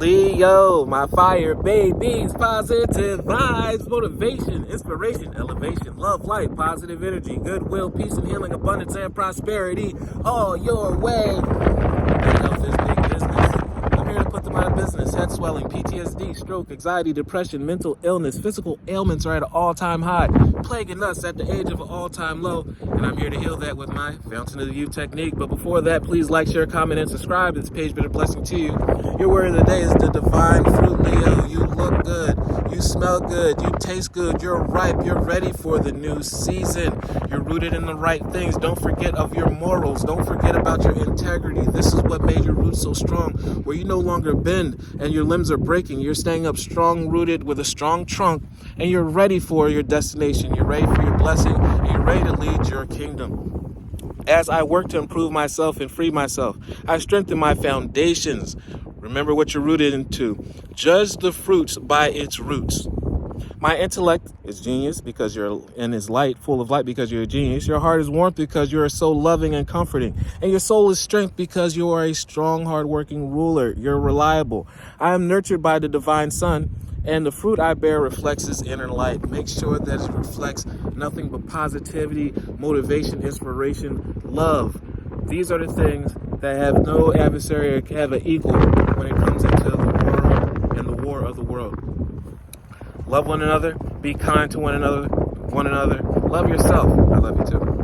Leo, my fire babies, positive vibes, motivation, inspiration, elevation, love, light, positive energy, goodwill, peace and healing, abundance and prosperity, all your way. Health is big business. I'm here to put them out of business. Head swelling, PTSD, stroke, anxiety, depression, mental illness, physical ailments are at an all-time high, plaguing us at the age of an all-time low, and I'm here to heal that with my Fountain of the Youth technique. But before that, please like, share, comment, and subscribe. This page been a blessing to you. Your word of the day is the divine fruit, Leo. You look good, you smell good, you taste good, you're ripe, you're ready for the new season. You're rooted in the right things. Don't forget of your morals. Don't forget about your integrity. This is what made your roots so strong, where you no longer bend and your limbs are breaking. You're staying up strong rooted with a strong trunk, and you're ready for your destination. You're ready for your blessing, and you're ready to lead your kingdom. As I work to improve myself and free myself, I strengthen my foundations. Remember what you're rooted into. Judge the fruits by its roots. My intellect is genius because you're in his light, full of light because you're a genius. Your heart is warmth because you are so loving and comforting. And your soul is strength because you are a strong, hardworking ruler. You're reliable. I am nurtured by the divine sun, and the fruit I bear reflects his inner light. Make sure that it reflects nothing but positivity, motivation, inspiration, love. These are the things that have no adversary or have an equal when it comes into the world and the war of the world. Love one another, be kind to one another, love yourself. I love you too.